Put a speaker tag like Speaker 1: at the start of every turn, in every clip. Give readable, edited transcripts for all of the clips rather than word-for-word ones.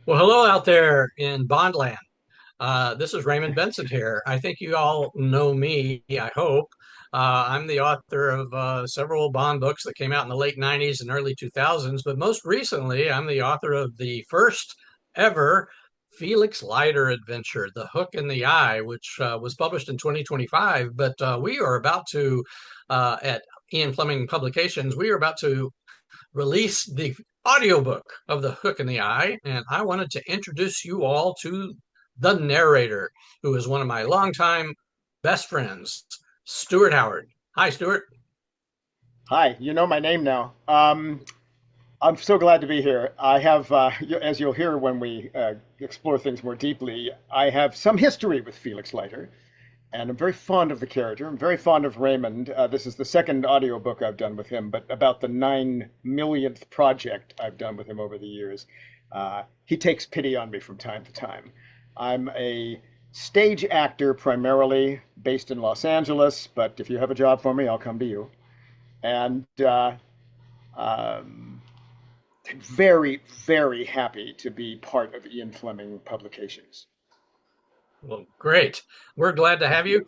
Speaker 1: Well, hello out there in Bondland. This is Raymond Benson here. I think you all know me, I hope. I'm the author of several Bond books that came out in the late 90s and early 2000s, but most recently, I'm the author of the first ever Felix Leiter adventure, The Hook in the Eye, which was published in 2025. But we are about to, at Ian Fleming Publications, we are about to release the audiobook of The Hook in the Eye, and I wanted to introduce you all to the narrator, who is one of my longtime best friends, Stuart Howard. Hi, Stuart.
Speaker 2: Hi, you know my name now. I'm so glad to be here. I have, as you'll hear when we explore things more deeply, I have some history with Felix Leiter, and I'm very fond of the character. I'm very fond of Raymond. This is the second audiobook I've done with him, but about the 9 millionth project I've done with him over the years. He takes pity on me from time to time. I'm a stage actor primarily based in Los Angeles, but if you have a job for me, I'll come to you. And um, very, very happy to be part of Ian Fleming Publications.
Speaker 1: Well, great. We're glad to have you.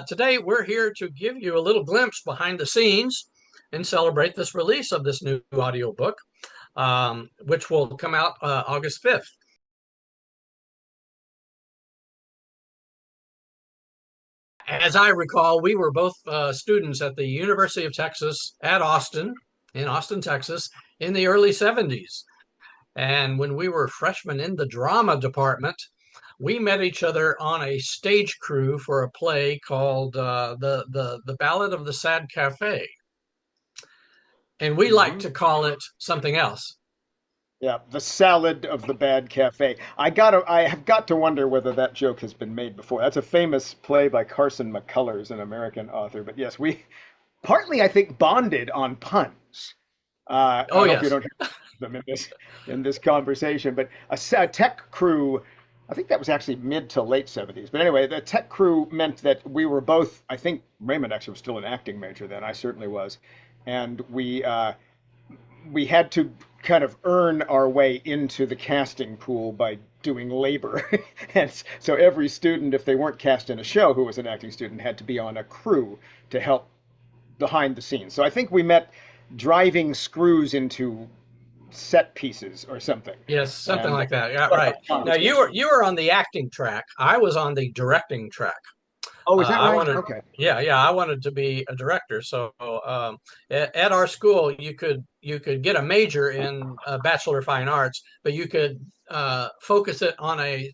Speaker 1: Today, we're here to give you a little glimpse behind the scenes and celebrate this release of this new audiobook, which will come out August 5th. As I recall, we were both students at the University of Texas at Austin, in Austin, Texas, in the early 70s. And when we were freshmen in the drama department, we met each other on a stage crew for a play called the Ballad of the Sad Cafe, and we like
Speaker 2: Hmm.
Speaker 1: to call it something else.
Speaker 2: Yeah, the salad of the bad cafe. I have got to wonder whether that joke has been made before. That's a famous play by Carson McCullers, an American author. But yes, we partly, I think, bonded on puns.
Speaker 1: Oh
Speaker 2: I hope you
Speaker 1: yes,
Speaker 2: don't hear them in this conversation. But a tech crew, I think that was actually mid to late 70s. But anyway, the tech crew meant that we were both. I think Raymond actually was still an acting major then. I certainly was, and we had to kind of earn our way into the casting pool by doing labor. And so every student, if they weren't cast in a show who was an acting student, had to be on a crew to help behind the scenes. So I think we met driving screws into set pieces or something.
Speaker 1: yes, something
Speaker 2: And
Speaker 1: like that. Yeah,
Speaker 2: struck
Speaker 1: right.
Speaker 2: up a
Speaker 1: Now you were
Speaker 2: conversation.
Speaker 1: you were on the acting track. I was on the directing track.
Speaker 2: Oh, is that
Speaker 1: I
Speaker 2: right?
Speaker 1: wanted,
Speaker 2: Okay.
Speaker 1: yeah, I wanted to be a director. So at our school, you could get a major in Bachelor of Fine Arts, but you could focus it on a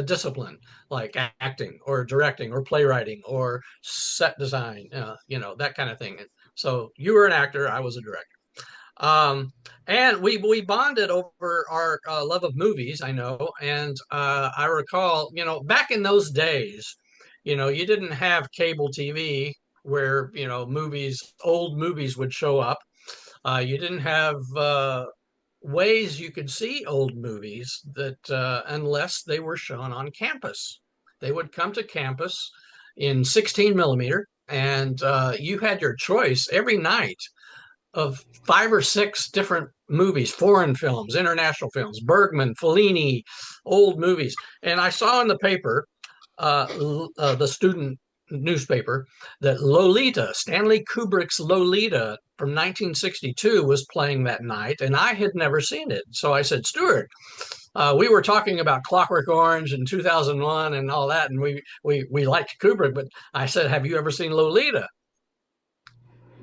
Speaker 1: discipline like acting or directing or playwriting or set design, that kind of thing. So you were an actor, I was a director. Um, and we bonded over our love of movies, I know. And I recall, back in those days, you didn't have cable TV where, old movies would show up. You didn't have ways you could see old movies that unless they were shown on campus. They would come to campus in 16 millimeter, and you had your choice every night of five or six different movies, foreign films, international films, Bergman, Fellini, old movies. And I saw in the paper, the student newspaper, that Lolita, Stanley Kubrick's Lolita from 1962, was playing that night, and I had never seen it. So I said, Stuart, we were talking about Clockwork Orange and 2001 and all that, and we liked Kubrick, but I said, have you ever seen Lolita?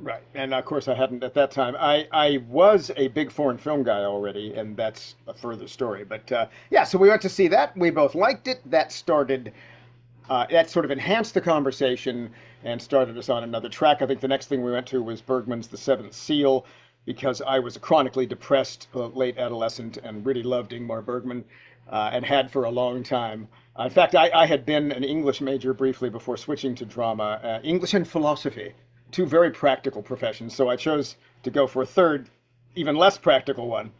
Speaker 2: Right. And of course, I hadn't at that time. I was a big foreign film guy already, and that's a further story. But yeah, so we went to see that. We both liked it. That sort of enhanced the conversation and started us on another track. I think the next thing we went to was Bergman's The Seventh Seal, because I was a chronically depressed late adolescent and really loved Ingmar Bergman, and had for a long time. In fact, I had been an English major briefly before switching to drama, English and philosophy, two very practical professions. So I chose to go for a third, even less practical one.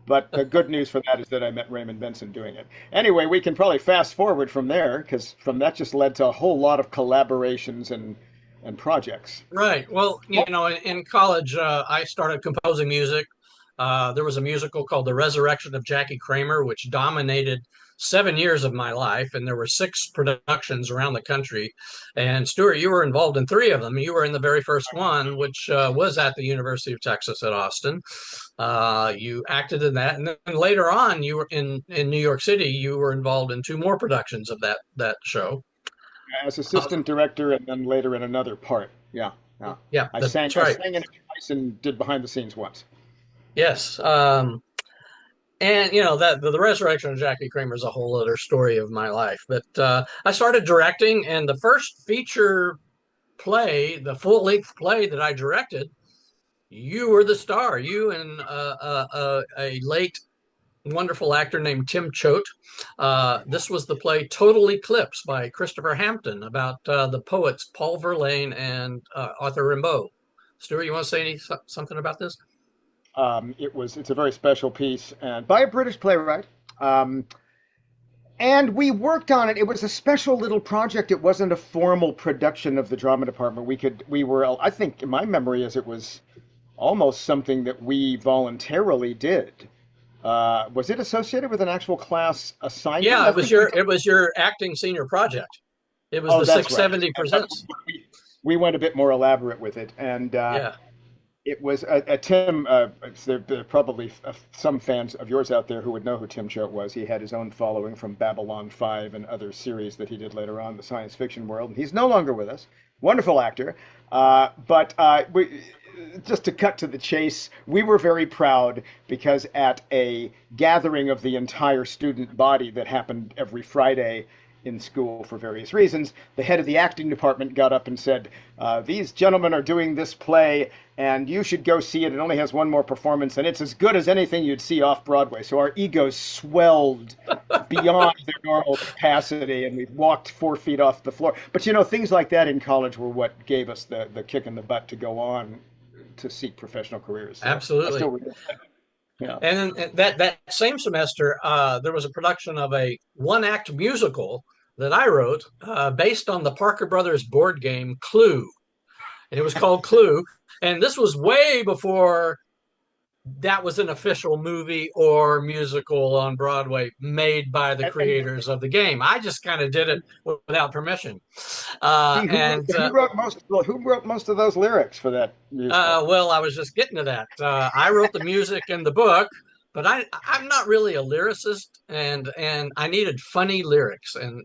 Speaker 2: But the good news for that is that I met Raymond Benson doing it. Anyway, we can probably fast forward from there because from that just led to a whole lot of collaborations and projects.
Speaker 1: Right. Well, in college, I started composing music. There was a musical called The Resurrection of Jackie Kramer, which dominated 7 years of my life, and there were six productions around the country. And Stuart, you were involved in three of them. You were in the very first one, which was at the University of Texas at Austin. You acted in that, and then later on, you were in New York City. You were involved in two more productions of that show.
Speaker 2: As
Speaker 1: Uh,
Speaker 2: assistant director, and then later in another part. Yeah, yeah.
Speaker 1: yeah,
Speaker 2: I sang.
Speaker 1: that's
Speaker 2: I
Speaker 1: right.
Speaker 2: sang in it twice and did behind the scenes once.
Speaker 1: Yes. And that the resurrection of Jackie Kramer is a whole other story of my life. But I started directing, and the first feature play, the full length play that I directed, you were the star. You and a late wonderful actor named Tim Choate. This was the play Total Eclipse by Christopher Hampton about the poets Paul Verlaine and Arthur Rimbaud. Stuart, you want to say something about this?
Speaker 2: It's a very special piece and by a British playwright. Um, and we worked on it. It was a special little project. It wasn't a formal production of the drama department. We were, I think, in my memory, as it was almost something that we voluntarily did. Was it associated with an actual class assignment?
Speaker 1: Yeah,
Speaker 2: I think we.
Speaker 1: it was your acting senior project. It was
Speaker 2: Oh,
Speaker 1: the
Speaker 2: that's right.
Speaker 1: 670
Speaker 2: But
Speaker 1: presents.
Speaker 2: we went a bit more elaborate with it, and
Speaker 1: Yeah.
Speaker 2: it was Tim. There are probably some fans of yours out there who would know who Tim Choate was. He had his own following from Babylon 5 and other series that he did later on in the science fiction world. And he's no longer with us. Wonderful actor. Just to cut to the chase, we were very proud because at a gathering of the entire student body that happened every Friday in school for various reasons, the head of the acting department got up and said, these gentlemen are doing this play and you should go see it. It only has one more performance and it's as good as anything you'd see off Broadway. So our egos swelled beyond their normal capacity and we walked 4 feet off the floor. But things like that in college were what gave us the kick in the butt to go on to seek professional careers. So I
Speaker 1: Absolutely.
Speaker 2: still remember that. Yeah.
Speaker 1: And then that same semester, there was a production of a one act musical that I wrote based on the Parker Brothers board game Clue. And it was called Clue. And this was way before that was an official movie or musical on Broadway made by the
Speaker 2: And
Speaker 1: creators of the game. I just kind of did it without permission.
Speaker 2: see
Speaker 1: And
Speaker 2: who wrote most of those lyrics for that musical?
Speaker 1: Well, I was just getting to that. I wrote the music and the book, but I'm not really a lyricist, and I needed funny lyrics, and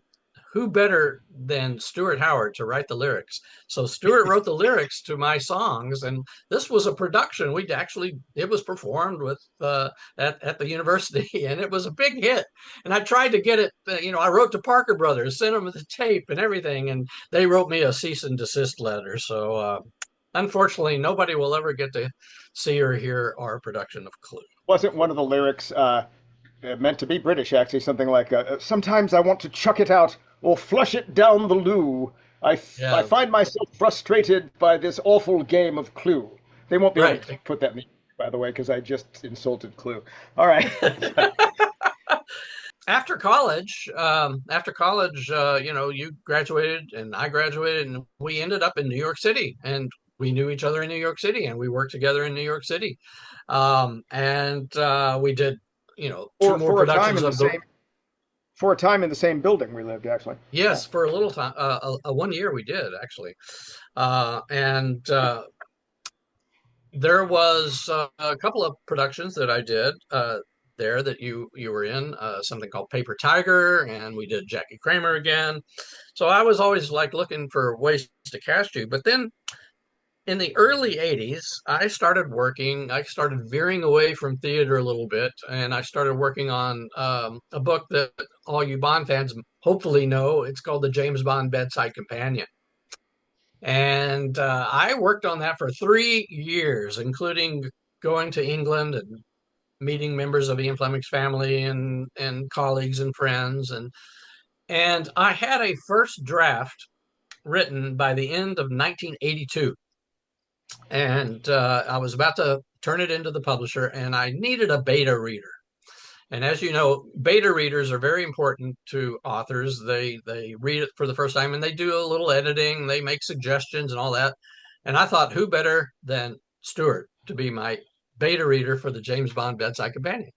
Speaker 1: who better than Stuart Howard to write the lyrics? So Stuart wrote the lyrics to my songs, and this was a production. It was performed with at the university, and it was a big hit. And I tried to get it. I wrote to Parker Brothers, sent them the tape and everything, and they wrote me a cease and desist letter. So. Unfortunately, nobody will ever get to see or hear our production of Clue.
Speaker 2: Wasn't one of the lyrics meant to be British, actually, something like, sometimes I want to chuck it out or flush it down the loo. I
Speaker 1: Yeah,
Speaker 2: find myself frustrated by this awful game of Clue. They won't be able
Speaker 1: right.
Speaker 2: to put that in, by the way, because I just insulted Clue. All right.
Speaker 1: You graduated and I graduated, and we ended up in New York City, and we knew each other in New York City, and we worked together in New York City, and we did, two
Speaker 2: for
Speaker 1: more
Speaker 2: for a time
Speaker 1: productions
Speaker 2: in the
Speaker 1: of the.
Speaker 2: same for a time in the same building we lived, actually. Yeah.
Speaker 1: Yes, for a little time, a 1 year we did actually, and there was a couple of productions that I did there that you were in, something called Paper Tiger, and we did Jackie Kramer again. So I was always like looking for ways to cast you. But then in the early 80s, I started veering away from theater a little bit, and I started working on a book that all you Bond fans hopefully know. It's called The James Bond Bedside Companion. And I worked on that for 3 years, including going to England and meeting members of Ian Fleming's family and colleagues and friends. And I had a first draft written by the end of 1982. And I was about to turn it into the publisher, and I needed a beta reader. And as you know, beta readers are very important to authors. They read it for the first time and they do a little editing, they make suggestions and all that. And I thought, who better than Stuart to be my beta reader for the James Bond Bedside Companion.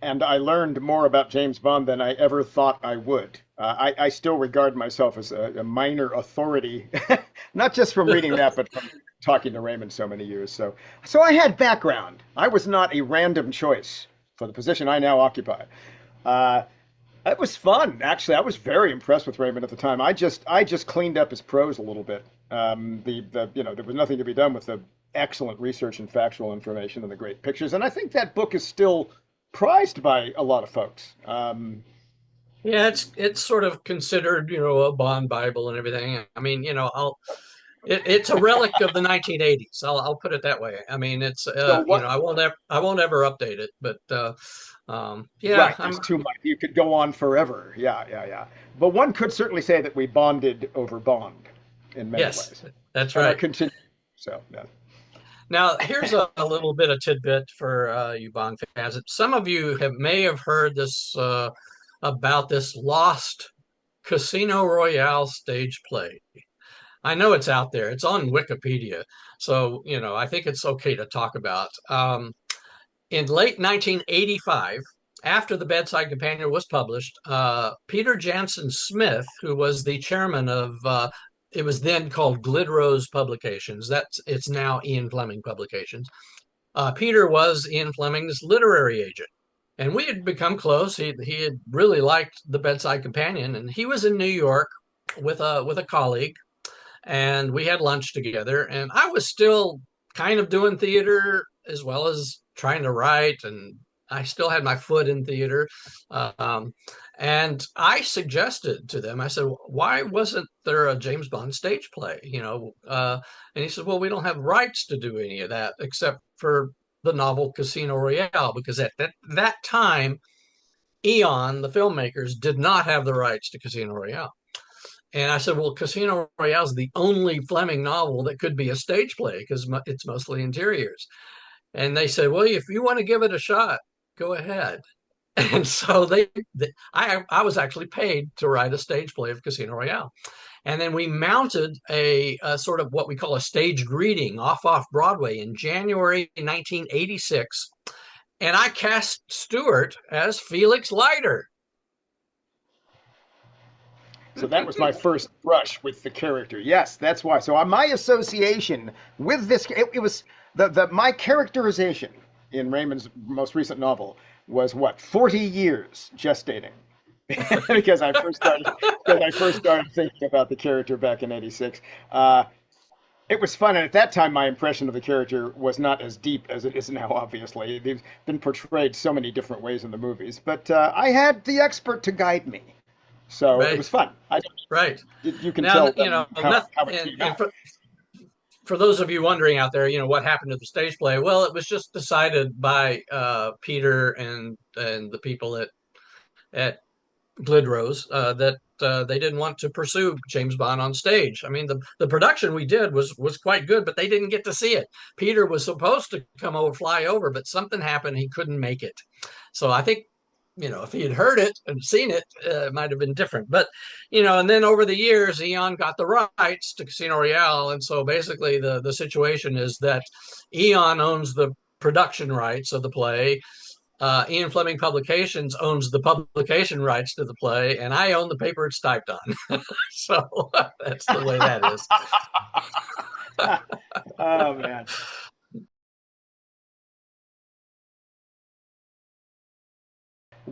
Speaker 2: And I learned more about James Bond than I ever thought I would. I still regard myself as a minor authority, not just from reading that, but from talking to Raymond so many years. So I had background. I was not a random choice for the position I now occupy. Uh, it was fun, actually. I was very impressed with Raymond at the time. I just cleaned up his prose a little bit. There was nothing to be done with the excellent research and factual information and the great pictures. And I think that book is still prized by a lot of folks.
Speaker 1: Yeah, it's sort of considered, a Bond Bible and everything. I mean, it's a relic of the 1980s. I'll put it that way. I mean, it's
Speaker 2: So what?
Speaker 1: I won't ever update it, but yeah,
Speaker 2: Right, there's too much. You could go on forever. Yeah, yeah, yeah. But one could certainly say that we bonded over Bond in many
Speaker 1: yes,
Speaker 2: ways,
Speaker 1: that's
Speaker 2: and are
Speaker 1: right.
Speaker 2: continuing. So, yeah.
Speaker 1: Now, here's a little bit of tidbit for you Bond fans. Some of you may have heard this about this lost Casino Royale stage play. I know it's out there. It's on Wikipedia. So, I think it's okay to talk about. In late 1985, after The Bedside Companion was published, Peter Jansen Smith, who was the chairman of, it was then called Glidrose Publications. It's now Ian Fleming Publications. Peter was Ian Fleming's literary agent, and we had become close. He had really liked The Bedside Companion, and he was in New York with a colleague, and we had lunch together. And I was still kind of doing theater as well as trying to write, and I still had my foot in theater. Um, and I suggested to them, I said, why wasn't there a James Bond stage play? And he said, well, we don't have rights to do any of that except for the novel Casino Royale, because at that time, Eon, the filmmakers, did not have the rights to Casino Royale. And I said, well, Casino Royale is the only Fleming novel that could be a stage play because it's mostly interiors. And they said, well, if you want to give it a shot, go ahead. And so I was actually paid to write a stage play of Casino Royale. And then we mounted a sort of what we call a stage greeting off Broadway in January 1986. And I cast Stuart as Felix Leiter.
Speaker 2: So that was my first brush with the character. Yes, that's why. So my association with this, it was my characterization in Raymond's most recent novel was what, 40 years gestating. because I first started thinking about the character back in '86. It was fun, and at that time, my impression of the character was not as deep as it is now. Obviously, they've been portrayed so many different ways in the movies, but I had the expert to guide me, so it
Speaker 1: Right,
Speaker 2: was fun.
Speaker 1: right.
Speaker 2: You can
Speaker 1: Now,
Speaker 2: tell them how it came
Speaker 1: and
Speaker 2: out.
Speaker 1: for those of you wondering out there, what happened to the stage play? Well, it was just decided by Peter and the people at Glidrose that they didn't want to pursue James Bond on stage. I mean, the production we did was quite good, but they didn't get to see it. Peter was supposed to fly over, but something happened. He couldn't make it. So I think, if he had heard it and seen it, it might have been different. But, and then over the years, Eon got the rights to Casino Royale. And so basically the situation is that Eon owns the production rights of the play. Ian Fleming Publications owns the publication rights to the play, and I own the paper it's typed on. So that's the way that is.
Speaker 2: Oh man.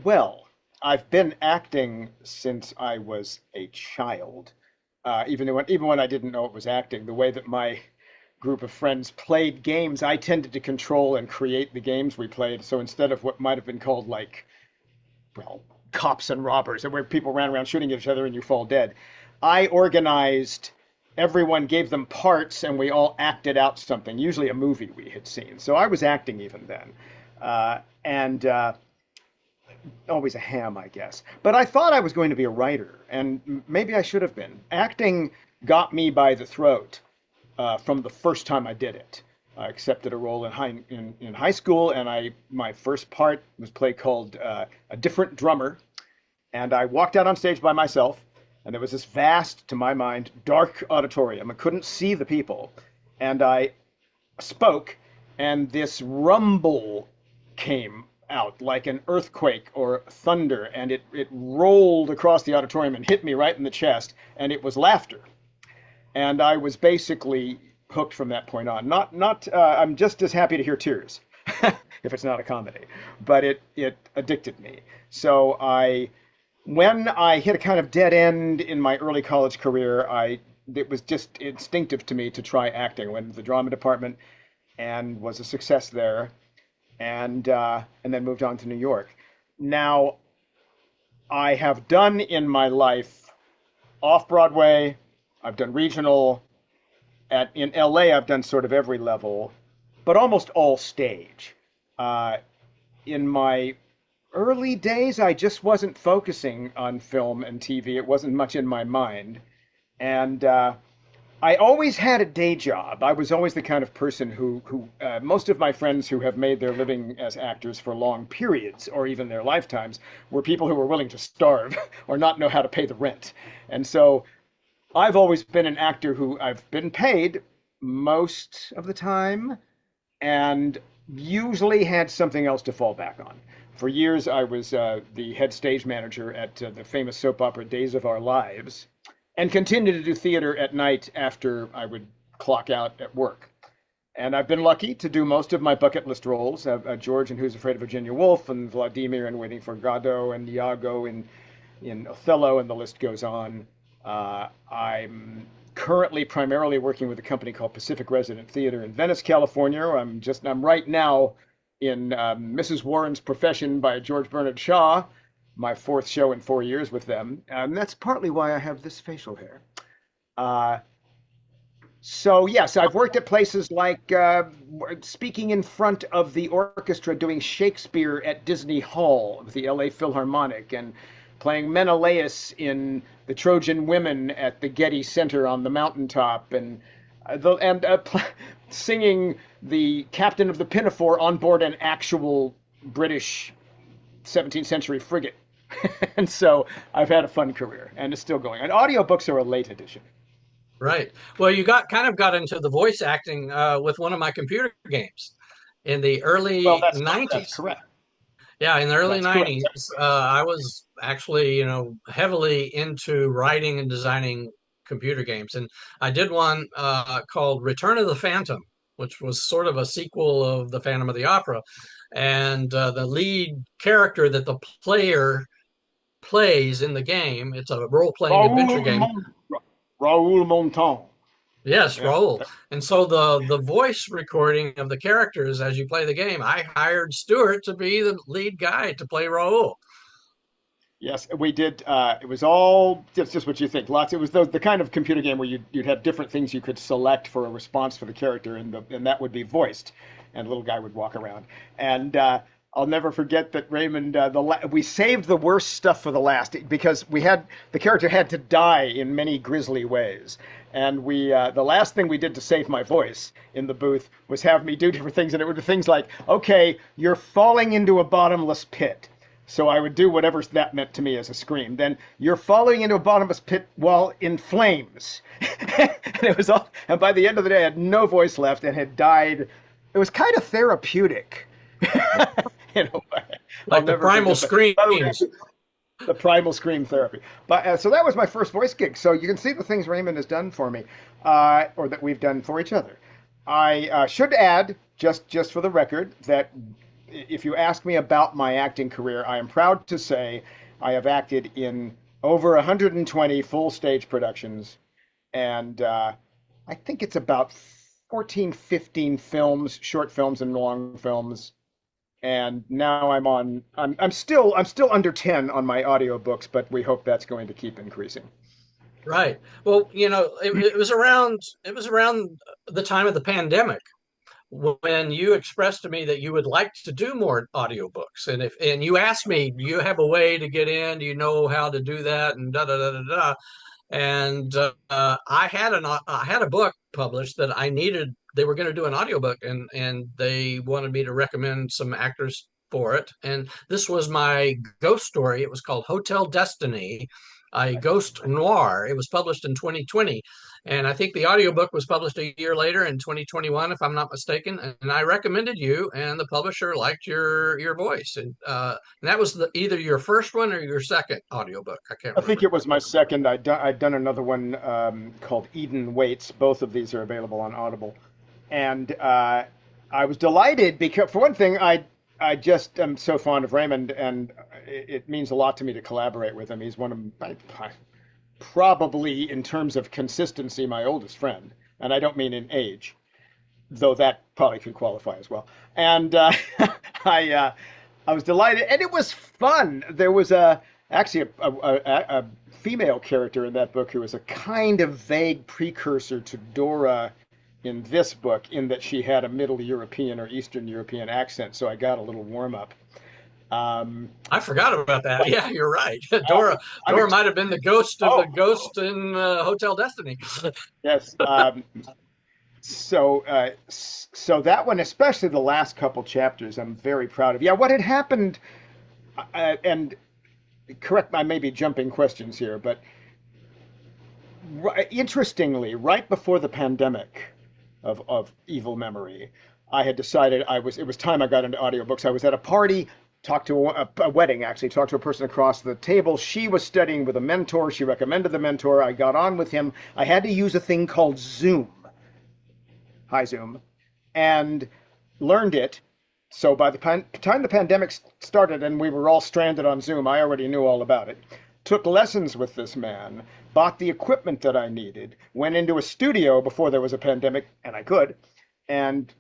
Speaker 2: Well, I've been acting since I was a child. Even when I didn't know it was acting, the way that my group of friends played games, I tended to control and create the games we played. So instead of what might have been called like, well, cops and robbers, where people ran around shooting each other and you fall dead, I organized. Everyone gave them parts, and we all acted out something, usually a movie we had seen. So I was acting even then, and always a ham, I guess. But I thought I was going to be a writer, and maybe I should have been. Acting got me by the throat from the first time I did it. I accepted a role in high school, and my first part was a play called A Different Drummer, and I walked out on stage by myself, and there was this vast, to my mind, dark auditorium. I couldn't see the people, and I spoke, and this rumble came out like an earthquake or thunder, and it rolled across the auditorium and hit me right in the chest, and it was laughter. And I was basically hooked from that point on. I'm just as happy to hear tears if it's not a comedy, but it addicted me. So when I hit a kind of dead end in my early college career, it was just instinctive to me to try acting. I went to the drama department and was a success there, and then moved on to New York. Now, I have done in my life off Broadway. I've done regional. In LA, I've done sort of every level, but almost all stage. Uh, in my early days, I just wasn't focusing on film and TV. It wasn't much in my mind. And I always had a day job. I was always the kind of person who most of my friends who have made their living as actors for long periods or even their lifetimes were people who were willing to starve or not know how to pay the rent. And so I've always been an actor who I've been paid most of the time and usually had something else to fall back on. For years, I was the head stage manager at the famous soap opera Days of Our Lives, and continued to do theater at night after I would clock out at work. And I've been lucky to do most of my bucket list roles, George in Who's Afraid of Virginia Woolf, and Vladimir in Waiting for Godot, and Iago in Othello, and the list goes on. I'm currently primarily working with a company called Pacific Resident Theater in Venice, California. I'm right now in Mrs. Warren's Profession by George Bernard Shaw, my fourth show in 4 years with them, and that's partly why I have this facial hair. Uh, so yes, I've worked at places like speaking in front of the orchestra doing Shakespeare at Disney Hall with the LA Philharmonic, and playing Menelaus in The Trojan Women at the Getty Center on the mountaintop, and singing the captain of the Pinafore on board an actual British 17th century frigate. And so I've had a fun career, and it's still going. And audiobooks are a late addition.
Speaker 1: Right. Well, you got into the voice acting with one of my computer games in the
Speaker 2: Well,
Speaker 1: early
Speaker 2: that's
Speaker 1: 90s.
Speaker 2: correct.
Speaker 1: Yeah, in the early
Speaker 2: That's correct.
Speaker 1: 90s, I was actually, heavily into writing and designing computer games. And I did one called Return of the Phantom, which was sort of a sequel of The Phantom of the Opera. And the lead character that the player plays in the game, it's a role-playing adventure
Speaker 2: Raoul,
Speaker 1: game.
Speaker 2: Mon- Raoul Montan.
Speaker 1: Yes,
Speaker 2: Yeah.
Speaker 1: Raul. And so the voice recording of the characters as you play the game, I hired Stuart to be the lead guy to play Raul.
Speaker 2: Yes, we did. It was all just what you think. Lots. It was the kind of computer game where you'd have different things you could select for a response for the character, and that would be voiced, and a little guy would walk around. And I'll never forget that Raymond. We saved the worst stuff for the last because the character had to die in many grisly ways, and the last thing we did to save my voice in the booth was have me do different things, and it would be things like, okay, you're falling into a bottomless pit. So I would do whatever that meant to me as a scream. Then you're falling into a bottomless pit while in flames. And it was all, and by the end of the day, I had no voice left and had died. It was kind of therapeutic. In a way. I'll
Speaker 1: Like the
Speaker 2: never
Speaker 1: primal
Speaker 2: forget that. By the way,
Speaker 1: screams.
Speaker 2: the primal scream therapy. But so that was my first voice gig. So you can see the things Raymond has done for me, or that we've done for each other. I should add, just for the record, that if you ask me about my acting career, I am proud to say I have acted in over 120 full stage productions, and I think it's about 14, 15 films, short films and long films. And now I'm still under 10 on my audiobooks, but we hope that's going to keep increasing.
Speaker 1: Right. Well, it was around the time of the pandemic when you expressed to me that you would like to do more audiobooks. And you asked me, do you have a way to get in? Do you know how to do that? And da da da da da. And I had a book published that I needed. They were going to do an audiobook, and they wanted me to recommend some actors for it. And this was my ghost story. It was called Hotel Destiny, a ghost noir. It was published in 2020, And I think the audiobook was published a year later in 2021, if I'm not mistaken. And I recommended you, and the publisher liked your voice. And that was either your first one or your second audiobook. I can't
Speaker 2: I think
Speaker 1: remember.
Speaker 2: it was my second. I'd done another one called Eden Waits. Both of these are available on Audible, and I was delighted because, for one thing, I just am so fond of Raymond, and it means a lot to me to collaborate with him. He's one of probably, in terms of consistency, my oldest friend, and I don't mean in age, though that probably could qualify as well. And I uh, I was delighted, and it was fun. There was actually a female character in that book who was a kind of vague precursor to Dora in this book, in that she had a Middle European or Eastern European accent. So I got a little warm up. Um,
Speaker 1: I forgot about that. Yeah, you're right.
Speaker 2: I'm, I'm
Speaker 1: Dora
Speaker 2: ex-
Speaker 1: might have been the ghost of the
Speaker 2: oh
Speaker 1: ghost in Hotel Destiny.
Speaker 2: yes. So that one, especially the last couple chapters, I'm very proud of. Yeah, what had happened, and correct, I may be jumping questions here, but interestingly, right before the pandemic of evil memory, I had decided it was time I got into audiobooks. I was at a party, talked to a wedding actually, talked to a person across the table. She was studying with a mentor. She recommended the mentor. I got on with him. I had to use a thing called Zoom. Hi, Zoom. And learned it. So by the time the pandemic started and we were all stranded on Zoom, I already knew all about it. Took lessons with this man, bought the equipment that I needed, went into a studio before there was a pandemic, and I could, and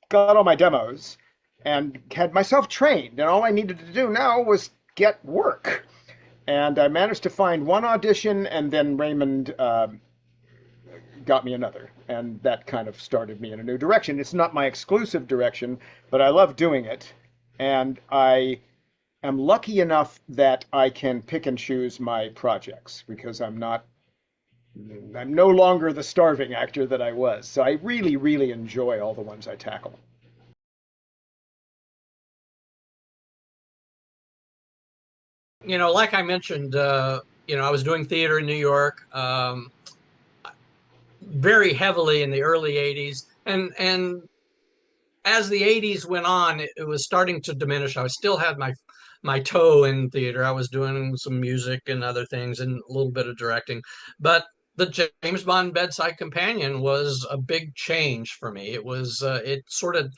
Speaker 2: got all my demos, and had myself trained. And all I needed to do now was get work. And I managed to find one audition, and then Raymond got me another. And that kind of started me in a new direction. It's not my exclusive direction, but I love doing it. And I am lucky enough that I can pick and choose my projects because I'm no longer the starving actor that I was. So I really, really enjoy all the ones I tackle.
Speaker 1: Like I mentioned, I was doing theater in New York, very heavily in the early '80s, and as the '80s went on, it was starting to diminish. I still had my toe in theater. I was doing some music and other things and a little bit of directing, but the James Bond Bedside Companion was a big change for me. It sort of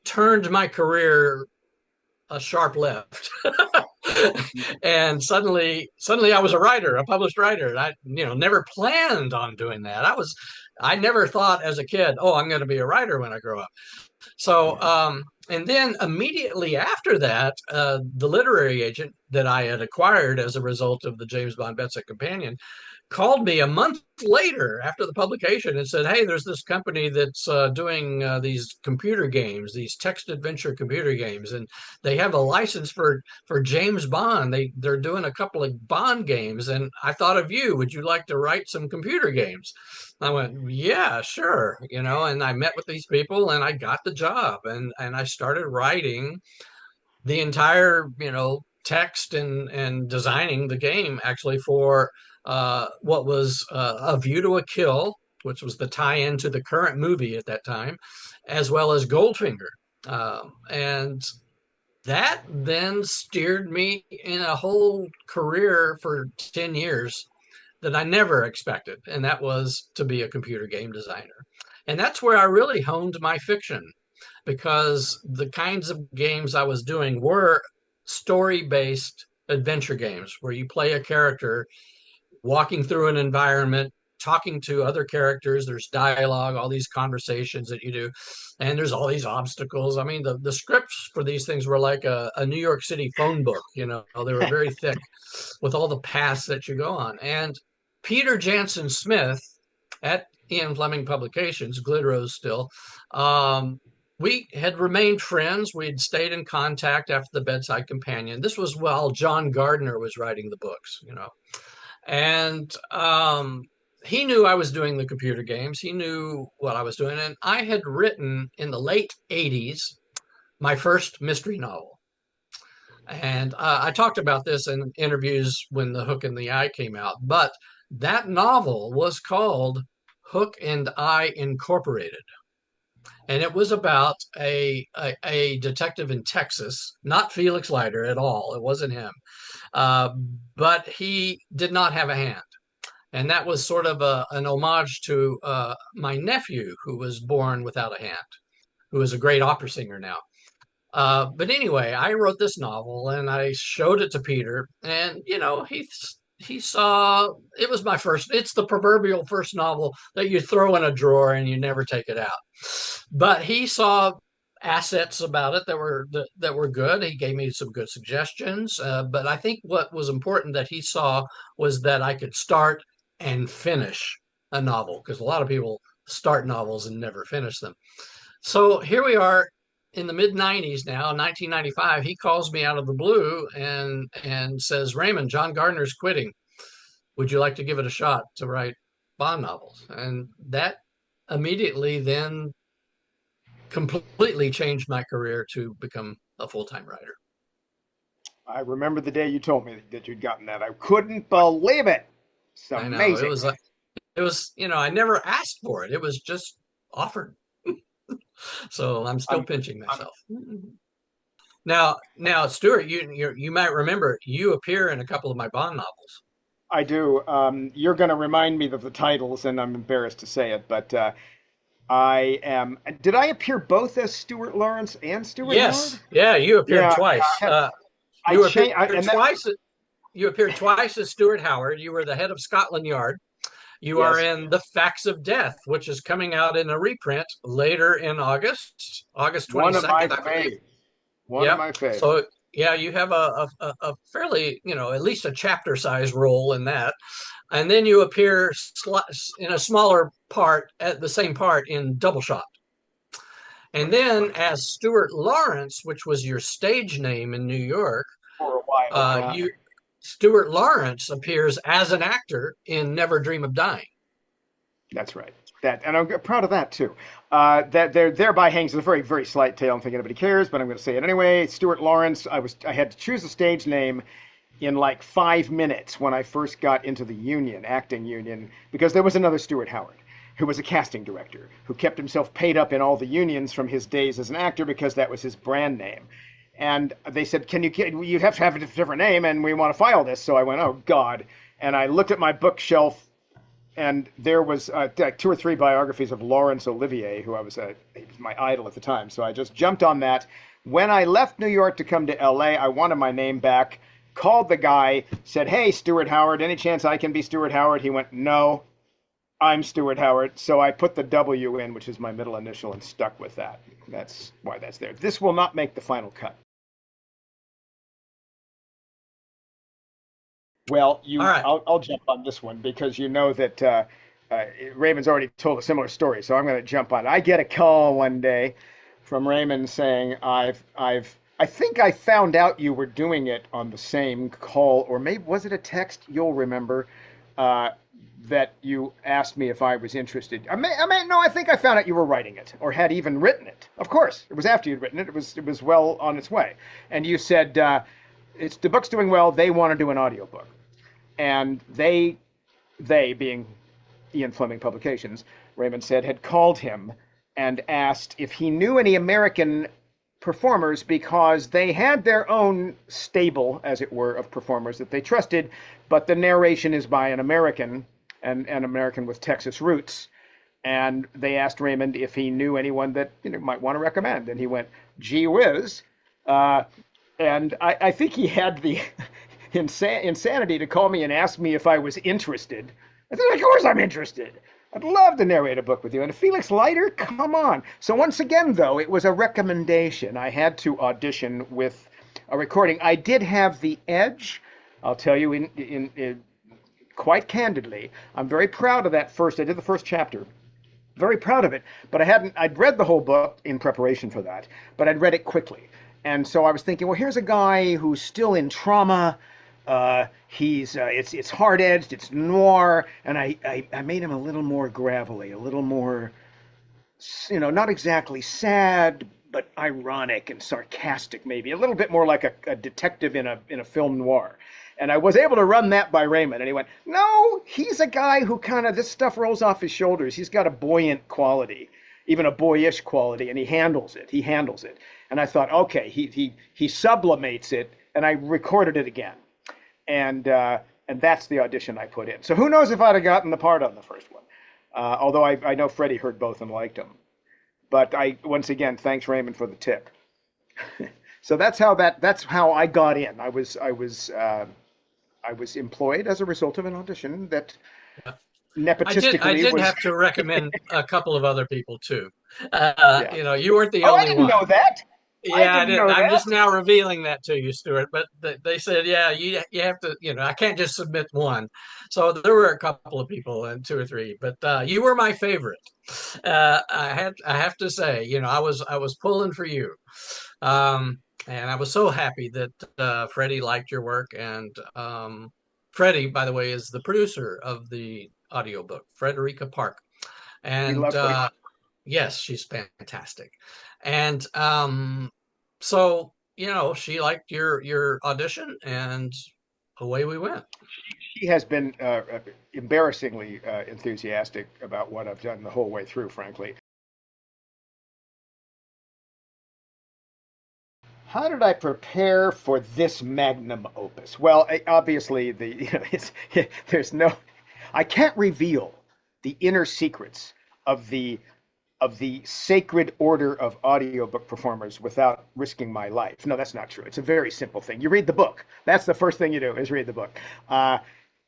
Speaker 1: turned my career a sharp left. And suddenly I was a writer, a published writer. And I, never planned on doing that. I never thought as a kid, oh, I'm going to be a writer when I grow up. So, and then immediately after that, the literary agent that I had acquired as a result of the James Bond Bedside Companion called me a month later after the publication and said, "Hey, there's this company that's doing these computer games, these text adventure computer games, and they have a license for James Bond. They're doing a couple of Bond games, and I thought of you. Would you like to write some computer games?" I went, "Yeah, sure." And I met with these people, and I got the job, and I started writing the entire text and designing the game actually for what was A View to a Kill, which was the tie-in to the current movie at that time, as well as Goldfinger. And that then steered me in a whole career for 10 years that I never expected, and that was to be a computer game designer. And that's where I really honed my fiction, because the kinds of games I was doing were story based adventure games where you play a character walking through an environment, talking to other characters. There's dialogue, all these conversations that you do, and there's all these obstacles. I mean, the scripts for these things were like a New York City phone book. They were very thick with all the paths that you go on. And Peter Jansen Smith at Ian Fleming Publications, Glidrose still, we had remained friends. We had stayed in contact after the Bedside Companion. This was while John Gardner was writing the books. And he knew I was doing the computer games. He knew what I was doing. And I had written in the late '80s my first mystery novel. And I talked about this in interviews when The Hook in the Eye came out. But That novel was called Hook and I Incorporated. And it was about a detective in Texas, not Felix Leiter at all. It wasn't him. Uh, but he did not have a hand. And that was sort of an homage to my nephew, who was born without a hand, who is a great opera singer now. But anyway, I wrote this novel and I showed it to Peter, and he saw it was my first. It's the proverbial first novel that you throw in a drawer and you never take it out. But he saw assets about it that were good. He gave me some good suggestions. But I think what was important that he saw was that I could start and finish a novel, because a lot of people start novels and never finish them. So here we are in the mid 90s now, 1995. He calls me out of the blue and says, Raymond, John Gardner's quitting. Would you like to give it a shot to write Bond novels? And that immediately then completely changed my career to become a full-time writer.
Speaker 2: I remember the day you told me that you'd gotten that. I couldn't believe it. It's
Speaker 1: I know
Speaker 2: amazing.
Speaker 1: I never asked for it. It was just offered. So I'm still
Speaker 2: I'm,
Speaker 1: pinching
Speaker 2: I'm,
Speaker 1: myself. Now, Stuart, you might remember you appear in a couple of my Bond novels.
Speaker 2: I do. You're going to remind me of the titles, and I'm embarrassed to say it, but I am. Did I appear both as Stuart Lawrence and Stuart Howard?
Speaker 1: Yes, yeah, you appeared
Speaker 2: Yeah, yeah.
Speaker 1: twice.
Speaker 2: I
Speaker 1: You appeared
Speaker 2: changed, and that.
Speaker 1: twice. You appeared twice as Stuart Howard. You were the head of Scotland Yard. You are
Speaker 2: Yes,
Speaker 1: in The Facts of Death, which is coming out in a reprint later in August, August
Speaker 2: one of my
Speaker 1: 22nd, I believe.
Speaker 2: faves. One of
Speaker 1: Yep.
Speaker 2: my faves.
Speaker 1: So yeah, you have a fairly, at least a chapter size role in that. And then you appear in a smaller part at the same part in Double Shot. And
Speaker 2: Right,
Speaker 1: then
Speaker 2: right.
Speaker 1: as Stuart Lawrence, which was your stage name in New York,
Speaker 2: For a while, yeah.
Speaker 1: you Stuart Lawrence appears as an actor in Never Dream of Dying.
Speaker 2: That's right. That, and I'm proud of that too. That there thereby hangs a very, very slight tale. I don't think anybody cares, but I'm going to say it anyway. Stuart Lawrence. I had to choose a stage name in like 5 minutes when I first got into the union, acting union, because there was another Stuart Howard who was a casting director who kept himself paid up in all the unions from his days as an actor because that was his brand name. And they said, you have to have a different name, and we want to file this. So I went, oh God. And I looked at my bookshelf, and there was like two or three biographies of Laurence Olivier, who he was my idol at the time. So I just jumped on that. When I left New York to come to LA, I wanted my name back. Called the guy, said, "Hey, Stuart Howard, any chance I can be Stuart Howard?" He went, "No, I'm Stuart Howard." So I put the W in, which is my middle initial, and stuck with that. That's why that's there. This will not make the final cut. Well,
Speaker 1: All right.
Speaker 2: I'll jump on this one because you know that Raymond's already told a similar story, so I'm going to jump on it. I get a call one day from Raymond saying, I think I found out you were doing it on the same call, or maybe was it a text? You'll remember uh, that you asked me if I was interested. No, I think I found out you were writing it, or had even written it. Of course, it was after you'd written it. It was well on its way, and you said the book's doing well. They want to do an audiobook, and they being Ian Fleming Publications, Raymond said, had called him and asked if he knew any American performers because they had their own stable, as it were, of performers that they trusted, but the narration is by an American, and an American with Texas roots. And they asked Raymond if he knew anyone that might want to recommend, and he went, "Gee whiz," uh, and I think he had the insanity to call me and ask me if I was interested. I said, "Of course I'm interested. I'd love to narrate a book with you." And Felix Leiter, come on. So once again, though, it was a recommendation. I had to audition with a recording. I did have the edge. I'll tell you in quite candidly. I'm very proud of that first. I did the first chapter. Very proud of it. But I'd read the whole book in preparation for that, but I'd read it quickly. And so I was thinking, well, here's a guy who's still in trauma. It's hard edged, it's noir, and I made him a little more gravelly, a little more, not exactly sad, but ironic and sarcastic, maybe a little bit more like a detective in a film noir. And I was able to run that by Raymond, and he went, "No, he's a guy who kind of this stuff rolls off his shoulders. He's got a buoyant quality, even a boyish quality, and he handles it. He handles it." And I thought, okay, he sublimates it, and I recorded it again, and that's the audition I put in. So who knows if I'd have gotten the part on the first one? Although I know Freddie heard both and liked them. But once again, thanks Raymond for the tip. So that's how I got in. I was employed as a result of an audition that
Speaker 1: I
Speaker 2: nepotistically
Speaker 1: did
Speaker 2: was.
Speaker 1: have to recommend a couple of other people too.
Speaker 2: Yeah.
Speaker 1: You weren't the
Speaker 2: Oh, I
Speaker 1: only
Speaker 2: didn't
Speaker 1: one.
Speaker 2: know that. I
Speaker 1: Yeah, I
Speaker 2: didn't
Speaker 1: did.
Speaker 2: know
Speaker 1: I'm
Speaker 2: that.
Speaker 1: just now revealing that to you, Stuart. But they said, yeah, you have to, I can't just submit one. So there were a couple of people and two or three, but you were my favorite. I have to say, I was pulling for you, and I was so happy that Freddie liked your work. And Freddie, by the way, is the producer of the audiobook, Frederica Park,
Speaker 2: We
Speaker 1: and
Speaker 2: love Freddie.
Speaker 1: yes, she's fantastic. And so, she liked your audition and away we went.
Speaker 2: She has been embarrassingly enthusiastic about what I've done the whole way through, frankly. How did I prepare for this magnum opus? Well, obviously, there's no, I can't reveal the inner secrets of the sacred order of audiobook performers without risking my life. No, that's not true. It's a very simple thing. You read the book. That's the first thing you do is read the book.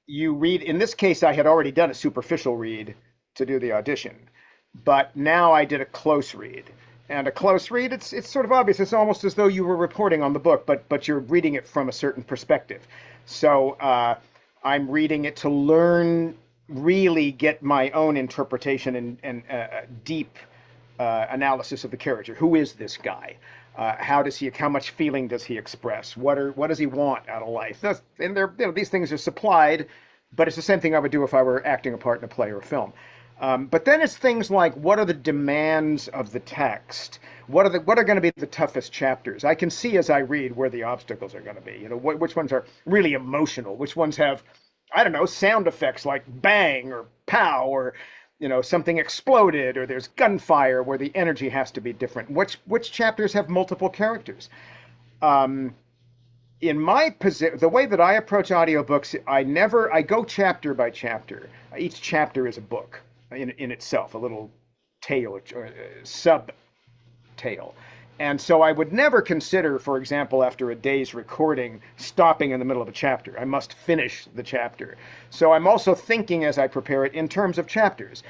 Speaker 2: You read, in this case, I had already done a superficial read to do the audition, but now I did a close read. And a close read, it's sort of obvious. It's almost as though you were reporting on the book, but you're reading it from a certain perspective. So I'm reading it to learn, really get my own interpretation and deep analysis of the character. Who is this guy? How much feeling does he express? What does he want out of life? And these things are supplied, but it's the same thing I would do if I were acting a part in a play or a film. But then it's things like, what are the demands of the text? What are going to be the toughest chapters? I can see as I read where the obstacles are going to be. Which ones are really emotional? Which ones have, I don't know, sound effects like bang or pow, or something exploded, or there's gunfire where the energy has to be different. Which chapters have multiple characters? In my position, the way that I approach audiobooks, I go chapter by chapter. Each chapter is a book in itself, a little tale or sub tale. And so I would never consider, for example, after a day's recording, stopping in the middle of a chapter. I must finish the chapter. So I'm also thinking as I prepare it in terms of chapters.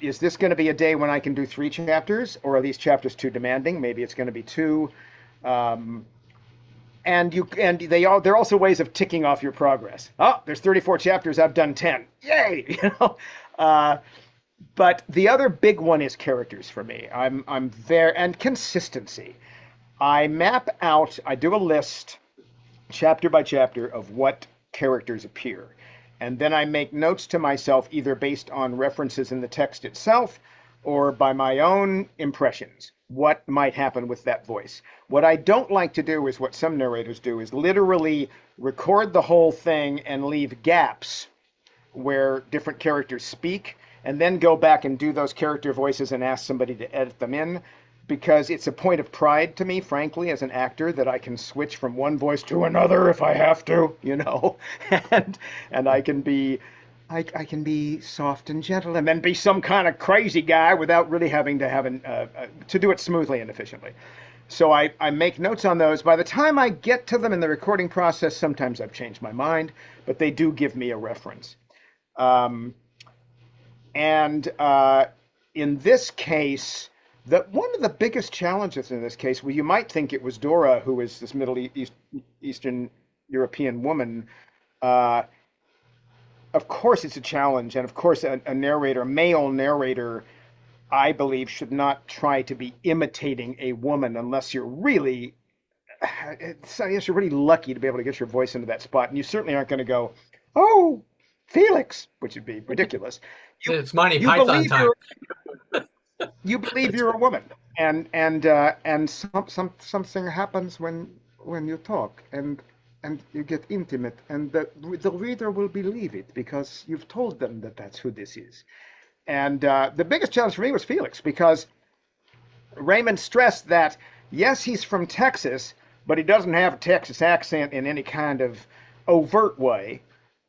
Speaker 2: Is this going to be a day when I can do 3 chapters, or are these chapters too demanding? Maybe it's going to be 2. There are also ways of ticking off your progress. Oh, there's 34 chapters. I've done 10. Yay! But the other big one is characters for me. I'm there, and consistency. I map out. I do a list, chapter by chapter, of what characters appear, and then I make notes to myself, either based on references in the text itself or by my own impressions. What might happen with that voice? What I don't like to do is what some narrators do: is literally record the whole thing and leave gaps where different characters speak, and then go back and do those character voices and ask somebody to edit them in, because it's a point of pride to me, frankly, as an actor, that I can switch from one voice to another if I have to, and I can be soft and gentle, and then be some kind of crazy guy without really having to to do it smoothly and efficiently. So I make notes on those. By the time I get to them in the recording process, sometimes I've changed my mind, but they do give me a reference. And in this case, one of the biggest challenges in this case, well, you might think it was Dora, who is this Eastern European woman. Of course, it's a challenge, and of course, a male narrator, I believe, should not try to be imitating a woman unless you're really, you're really lucky to be able to get your voice into that spot, and you certainly aren't going to go, "Oh, Felix," which would be ridiculous. You
Speaker 1: It's Monty
Speaker 2: you
Speaker 1: Python
Speaker 2: believe
Speaker 1: time.
Speaker 2: you're you believe you're a woman, and something happens when you talk and you get intimate, and the reader will believe it because you've told them that that's who this is. And the biggest challenge for me was Felix, because Raymond stressed that yes, he's from Texas, but he doesn't have a Texas accent in any kind of overt way,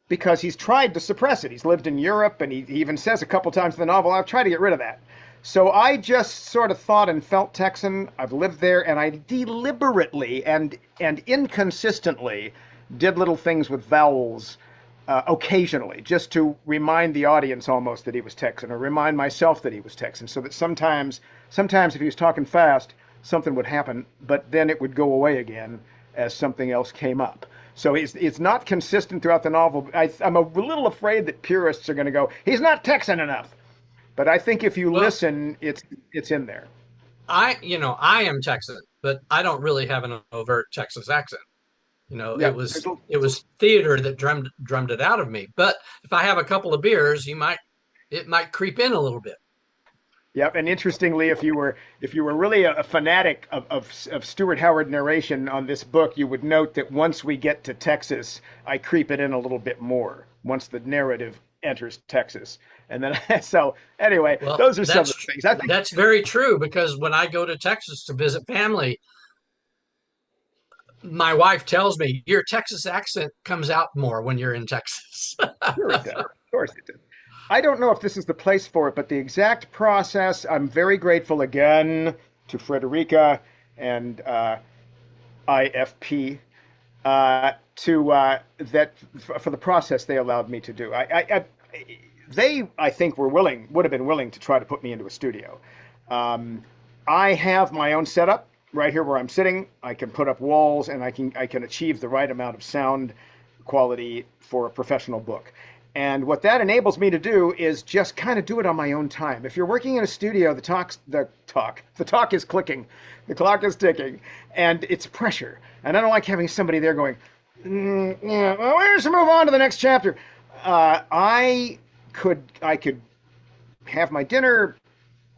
Speaker 2: because he's tried to suppress it. He's lived in Europe, and he even says a couple times in the novel, I've tried to get rid of that. So I just sort of thought and felt Texan. I've lived there, and I deliberately and inconsistently did little things with vowels occasionally, just to remind the audience almost that he was Texan, or remind myself that he was Texan, so that sometimes if he was talking fast, something would happen, but then it would go away again as something else came up. So it's not consistent throughout the novel. I'm a little afraid that purists are going to go, he's not Texan enough. But I think if you
Speaker 1: Well,
Speaker 2: listen, it's in there.
Speaker 1: I am Texan, but I don't really have an overt Texas accent.
Speaker 2: Yeah.
Speaker 1: It was theater that drummed it out of me. But if I have a couple of beers, it might creep in a little bit.
Speaker 2: Yep, and interestingly, if you were really a fanatic of Stuart Howard narration on this book, you would note that once we get to Texas, I creep it in a little bit more once the narrative enters Texas. And then so anyway,
Speaker 1: Well,
Speaker 2: those are some of the things. I think
Speaker 1: that's very true because when I go to Texas to visit family, my wife tells me your Texas accent comes out more when you're in Texas.
Speaker 2: sure it does. Of course it does. I don't know if this is the place for it, but the exact process, I'm very grateful again to Frederica and IFP for the process they allowed me to do. I think would have been willing to try to put me into a studio. I have my own setup right here where I'm sitting. I can put up walls, and I can achieve the right amount of sound quality for a professional book. And what that enables me to do is just kind of do it on my own time. If you're working in a studio, the talk is clicking, the clock is ticking, and it's pressure. And I don't like having somebody there going, yeah, well, where's the move on to the next chapter? I could have my dinner,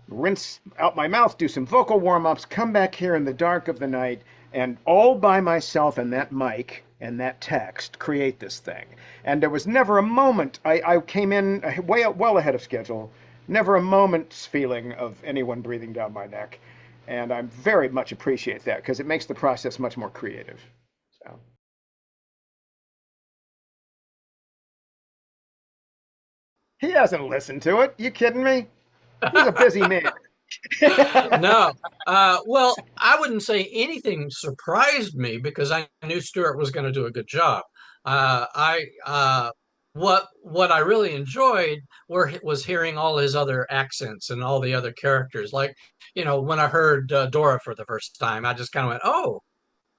Speaker 2: rinse out my mouth, do some vocal warm-ups, come back here in the dark of the night, and all by myself and that mic and that text create this thing. And there was never a moment, I came in well ahead of schedule, never a moment's feeling of anyone breathing down my neck. And I very much appreciate that because it makes the process much more creative. So. He hasn't listened to it. You kidding me? He's a busy man.
Speaker 1: No. Well, I wouldn't say anything surprised me because I knew Stuart was going to do a good job. I what I really enjoyed was hearing all his other accents and all the other characters. Like, when I heard Dora for the first time, I just kind of went,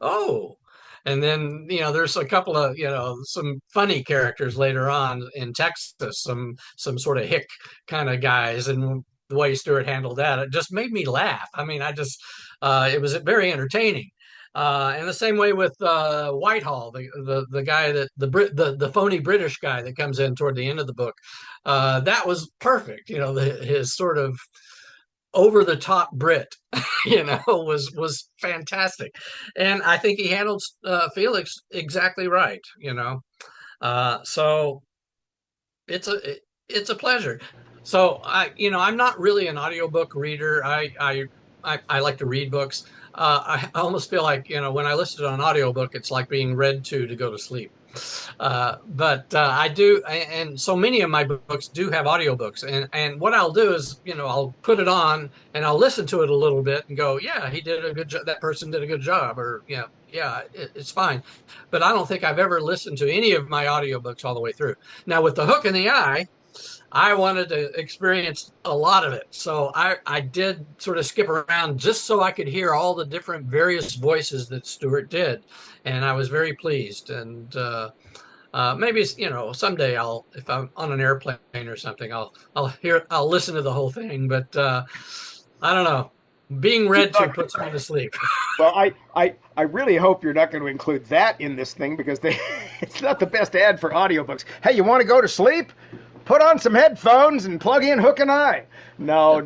Speaker 1: oh. And then, there's a couple of, some funny characters later on in Texas, some sort of hick kind of guys, and the way Stewart handled that, it just made me laugh. I mean, it was very entertaining. And the same way with Whitehall, the guy the phony British guy that comes in toward the end of the book, that was perfect. His sort of over the top Brit, was fantastic, and I think he handled Felix exactly right. So it's a pleasure. So I'm not really an audiobook reader. I like to read books. I almost feel like when I listen to an audiobook, it's like being read to go to sleep. But I do, and so many of my books do have audiobooks. And what I'll do is, I'll put it on and I'll listen to it a little bit and go, yeah, he did a good job. That person did a good job, or it's fine. But I don't think I've ever listened to any of my audiobooks all the way through. Now with The Hook in the Eye, I wanted to experience a lot of it. So I did sort of skip around just so I could hear all the different various voices that Stewart did. And I was very pleased. And maybe, someday if I'm on an airplane or something, I'll listen to the whole thing. But I don't know. Being read to puts me to sleep.
Speaker 2: Well, I really hope you're not going to include that in this thing because it's not the best ad for audiobooks. Hey, you want to go to sleep? Put on some headphones and plug in Hook and Eye. No.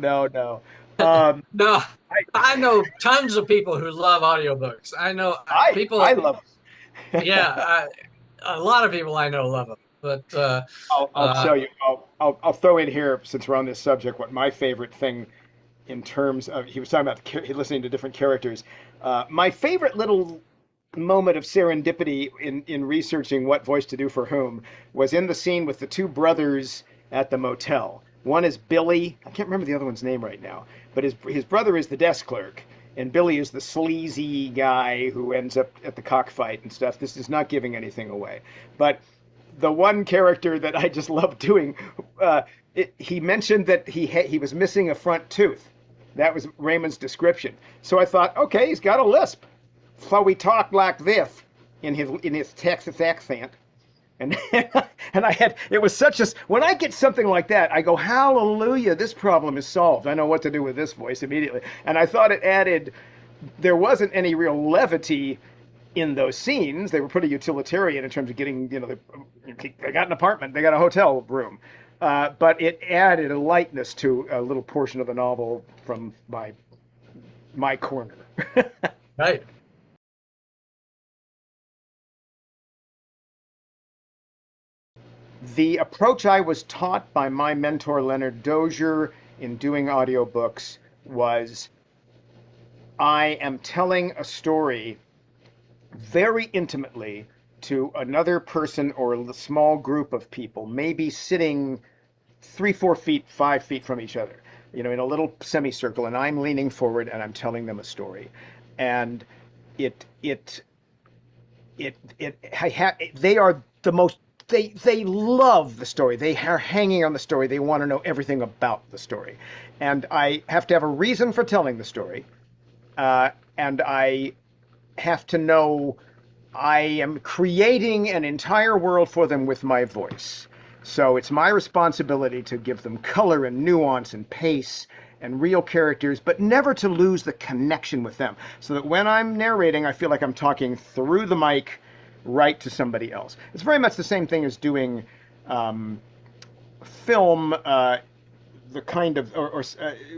Speaker 2: Um,
Speaker 1: No,
Speaker 2: I,
Speaker 1: I know tons of people who love audiobooks. I know
Speaker 2: I
Speaker 1: people,
Speaker 2: love
Speaker 1: yeah,
Speaker 2: it.
Speaker 1: a lot of people I know love them. But
Speaker 2: I'll
Speaker 1: uh,
Speaker 2: tell you. I'll throw in here since we're on this subject. What my favorite thing in terms of he was talking about listening to different characters. My favorite little moment of serendipity in researching what voice to do for whom was in the scene with the two brothers at the motel. One is Billy. I can't remember the other one's name right now, but his brother is the desk clerk, and Billy is the sleazy guy who ends up at the cockfight and stuff. This is not giving anything away, but the one character that I just love doing, he mentioned that he was missing a front tooth. That was Raymond's description. So I thought, okay, he's got a lisp. So we talked like this in his Texas accent. And and I had it was such a when I get something like that, I go, hallelujah, this problem is solved. I know what to do with this voice immediately. And I thought it added there wasn't any real levity in those scenes. They were pretty utilitarian in terms of getting, they got an apartment, they got a hotel room. But it added a lightness to a little portion of the novel from my corner.
Speaker 1: right.
Speaker 2: The approach I was taught by my mentor, Leonard Dozier, in doing audiobooks was I am telling a story very intimately to another person or a small group of people, maybe sitting 3, 4 feet, 5 feet from each other, in a little semicircle, and I'm leaning forward and I'm telling them a story. And it, it, they are the most, they love the story. They are hanging on the story. They want to know everything about the story. And I have to have a reason for telling the story. And I have to know I am creating an entire world for them with my voice. So it's my responsibility to give them color and nuance and pace and real characters, but never to lose the connection with them. So that when I'm narrating, I feel like I'm talking through the mic right to somebody else. It's very much the same thing as doing film, the kind of, or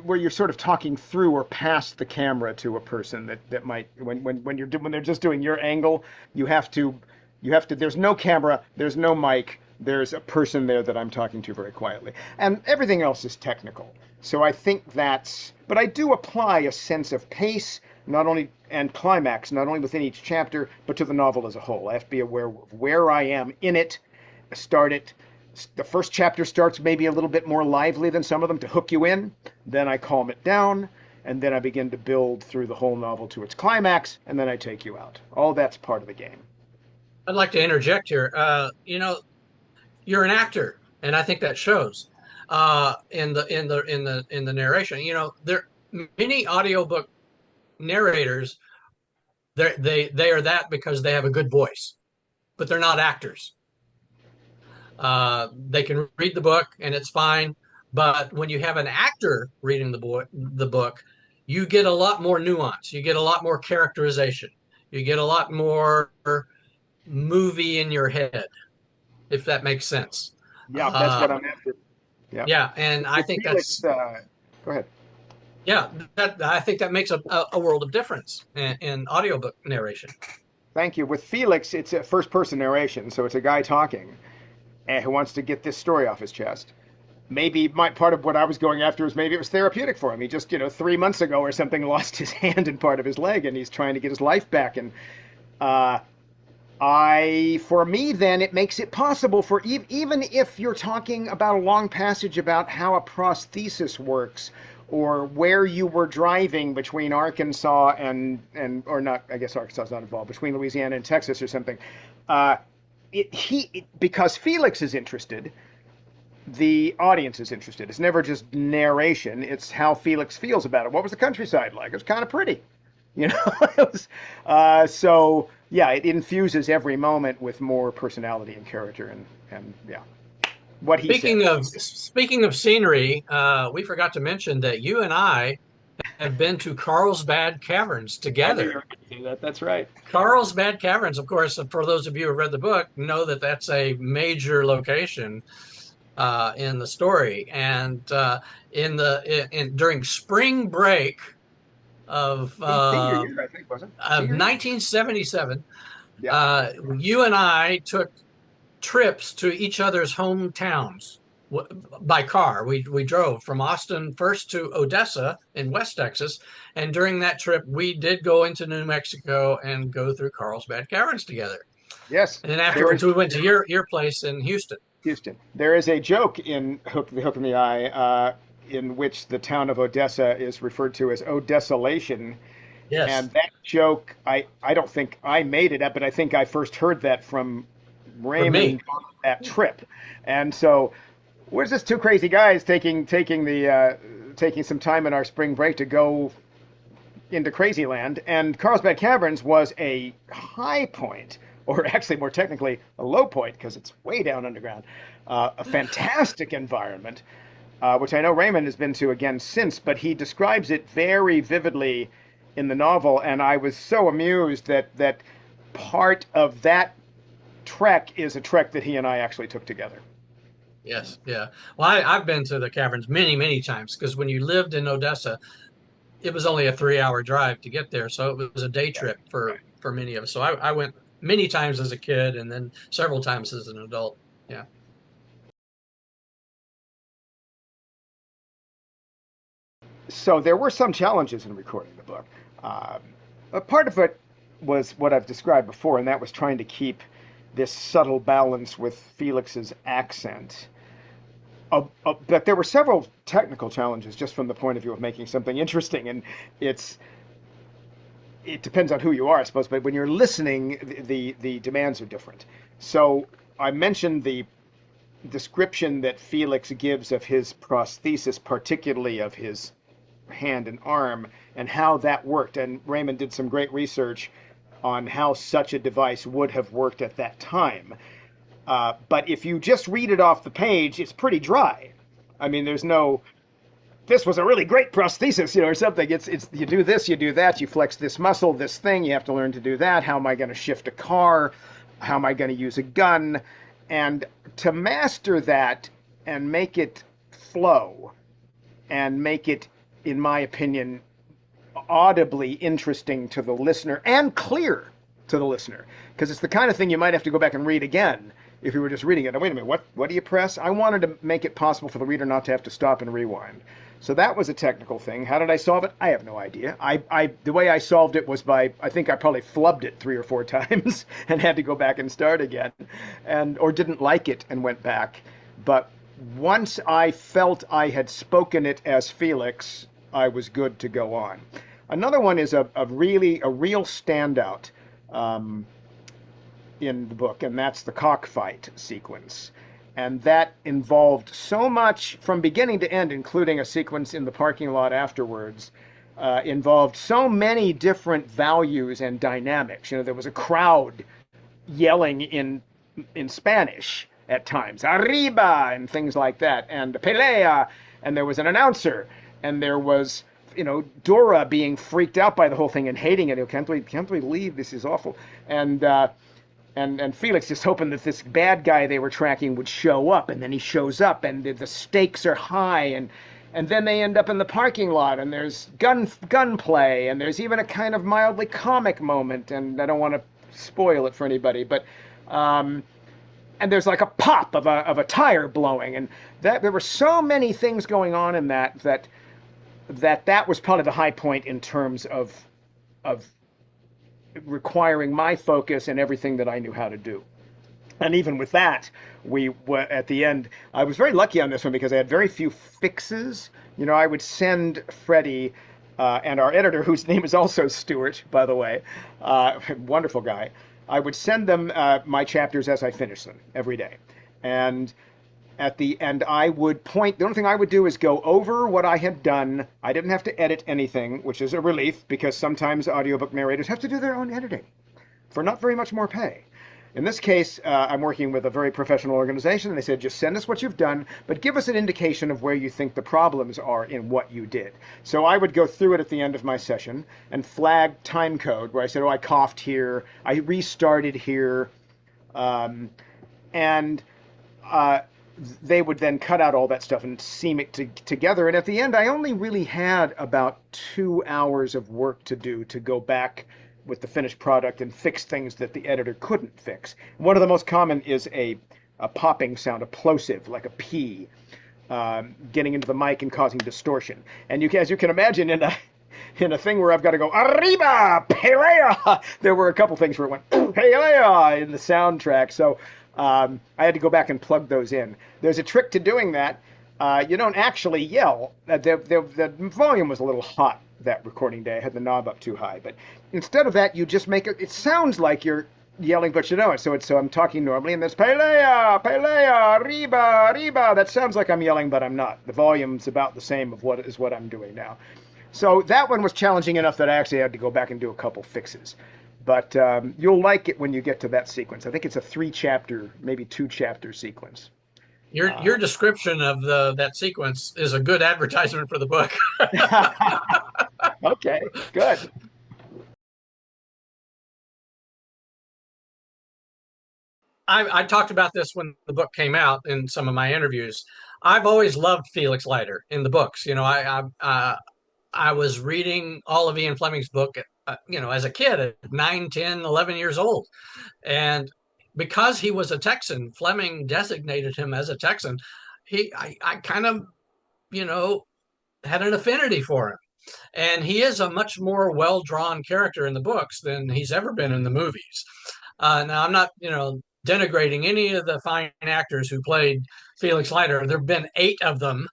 Speaker 2: where you're sort of talking through or past the camera to a person that might, when they're just doing your angle, you have to, there's no camera, there's no mic, there's a person there that I'm talking to very quietly. And everything else is technical. So I think but I do apply a sense of pace, not only, and climax, not only within each chapter, but to the novel as a whole. I have to be aware of where I am in it, start it. The first chapter starts maybe a little bit more lively than some of them to hook you in. Then I calm it down, and then I begin to build through the whole novel to its climax, and then I take you out. All that's part of the game.
Speaker 1: I'd like to interject here. You're an actor, and I think that shows in the narration. There many audiobook narrators. They are that because they have a good voice, but they're not actors. They can read the book and it's fine, but when you have an actor reading the book, you get a lot more nuance. You get a lot more characterization. You get a lot more movie in your head, if that makes sense.
Speaker 2: Yeah, that's
Speaker 1: Uh,
Speaker 2: what I'm after. Yeah.
Speaker 1: yeah, and I
Speaker 2: With
Speaker 1: think
Speaker 2: Felix,
Speaker 1: that's
Speaker 2: go ahead.
Speaker 1: yeah, that I think that makes a world of difference in audiobook narration.
Speaker 2: Thank you. With Felix, it's a first person narration, so it's a guy talking who wants to get this story off his chest. Maybe part of what I was going after is maybe it was therapeutic for him. He just, 3 months ago or something lost his hand and part of his leg, and he's trying to get his life back. And uh, for me, then it makes it possible for even if you're talking about a long passage about how a prosthesis works, or where you were driving between Arkansas or not, I guess Arkansas is not involved, between Louisiana and Texas or something. Uh, because Felix is interested, the audience is interested. It's never just narration. It's how Felix feels about it. What was the countryside like? It was kind of pretty, It was, so yeah, it infuses every moment with more personality and character, and yeah, what he said.
Speaker 1: Speaking of scenery, we forgot to mention that you and I have been to Carlsbad Caverns
Speaker 2: I knew you
Speaker 1: together.
Speaker 2: were going to do that. That's right.
Speaker 1: Carlsbad Caverns, of course, for those of you who have read the book, know that that's a major location in the story. And during spring break of
Speaker 2: In senior
Speaker 1: uh,
Speaker 2: year, I think, was it?
Speaker 1: of
Speaker 2: Senior year?
Speaker 1: 1977,
Speaker 2: Yeah.
Speaker 1: you and I took trips to each other's hometowns by car. We drove from Austin first to Odessa in West Texas, and during that trip, we did go into New Mexico and go through Carlsbad Caverns together.
Speaker 2: Yes.
Speaker 1: And then
Speaker 2: There
Speaker 1: afterwards,
Speaker 2: is
Speaker 1: we went to your place in Houston.
Speaker 2: Houston. There is a joke in The Hook in the Eye, in which the town of Odessa is referred to as Odesolation.
Speaker 1: Yes,
Speaker 2: And that joke, I don't think I made it up, but I think I first heard that from
Speaker 1: for me.
Speaker 2: Raymond on that trip. And so, we're just two crazy guys taking some time in our spring break to go into crazy land. And Carlsbad Caverns was a high point, or actually more technically, a low point, because it's way down underground. A fantastic environment, which I know Raymond has been to again since, but he describes it very vividly in the novel, and I was so amused that part of that trek is a trek that he and I actually took together.
Speaker 1: Yes, yeah. Well, I've been to the caverns many, many times because when you lived in Odessa, it was only a 3 hour drive to get there, so it was a day
Speaker 2: Right,
Speaker 1: trip for
Speaker 2: right.
Speaker 1: many of us. So I went many times as a kid, and then several times as an adult. Yeah.
Speaker 2: So there were some challenges in recording the book. Um, a part of it was what I've described before, and that was trying to keep this subtle balance with Felix's accent. But there were several technical challenges just from the point of view of making something interesting, and it's it depends on who you are, I suppose. But when you're listening, the demands are different. So I mentioned the description that Felix gives of his prosthesis, particularly of his hand and arm, and how that worked. And Raymond did some great research on how such a device would have worked at that time. But if you just read it off the page, it's pretty dry. I mean, there's no, this was a really great prosthesis, or something. It's you do this, you do that, you flex this muscle, this thing, you have to learn to do that. How am I going to shift a car? How am I going to use a gun? And to master that and make it flow and make it, in my opinion, audibly interesting to the listener and clear to the listener, because it's the kind of thing you might have to go back and read again if you were just reading it. Now, wait a minute, what do you press? I wanted to make it possible for the reader not to have to stop and rewind. So that was a technical thing. How did I solve it? I have no idea. The way I solved it was by, I think I probably flubbed it 3 or 4 times and had to go back and start again, or didn't like it and went back. But once I felt I had spoken it as Felix, I was good to go on. Another one is a real standout in the book, and that's the cockfight sequence. And that involved so much from beginning to end, including a sequence in the parking lot afterwards, involved so many different values and dynamics. There was a crowd yelling in Spanish at times, arriba, and things like that, and pelea, and there was an announcer, and there was Dora being freaked out by the whole thing and hating it. Can't we leave? This is awful. And Felix just hoping that this bad guy they were tracking would show up, and then he shows up, and the stakes are high, and then they end up in the parking lot, and there's gunplay, and there's even a kind of mildly comic moment, and I don't want to spoil it for anybody, but and there's like a pop of a tire blowing, and that there were so many things going on in that was probably the high point in terms of requiring my focus and everything that I knew how to do. And even with that, we were at the end. I was very lucky on this one because I had very few fixes. I would send Freddie and our editor, whose name is also Stuart, by the way, wonderful guy. I would send them my chapters as I finished them every day, and at the end, I would point. The only thing I would do is go over what I had done. I didn't have to edit anything, which is a relief because sometimes audiobook narrators have to do their own editing for not very much more pay. In this case, I'm working with a very professional organization, and they said, just send us what you've done, but give us an indication of where you think the problems are in what you did. So I would go through it at the end of my session and flag time code where I said, I coughed here, I restarted here, and they would then cut out all that stuff and seam it together. And at the end, I only really had about 2 hours of work to do to go back with the finished product and fix things that the editor couldn't fix. One of the most common is a popping sound, a plosive, like a P, getting into the mic and causing distortion. And as you can imagine, in a thing where I've got to go arriba, pelea, there were a couple things where it went pelea in the soundtrack. So I had to go back and plug those in. There's a trick to doing that. You don't actually yell. The volume was a little hot that recording day. I had the knob up too high. But instead of that, you just make it. It sounds like you're yelling, but you know it. So I'm talking normally, and there's pelea, pelea, arriba, arriba. That sounds like I'm yelling, but I'm not. The volume's about the same of what I'm doing now. So that one was challenging enough that I actually had to go back and do a couple fixes. But you'll like it when you get to that sequence. I think it's a 3-chapter, maybe 2-chapter sequence.
Speaker 1: Your description of that sequence is a good advertisement for the book.
Speaker 2: Okay, good.
Speaker 1: I talked about this when the book came out in some of my interviews. I've always loved Felix Leiter in the books. I was reading all of Ian Fleming's book, as a kid at 9, 10, 11 years old. And because he was a Texan, Fleming designated him as a Texan. I kind of, you know, had an affinity for him. And he is a much more well-drawn character in the books than he's ever been in the movies. Now, I'm not, denigrating any of the fine actors who played Felix Leiter. There have been 8 of them,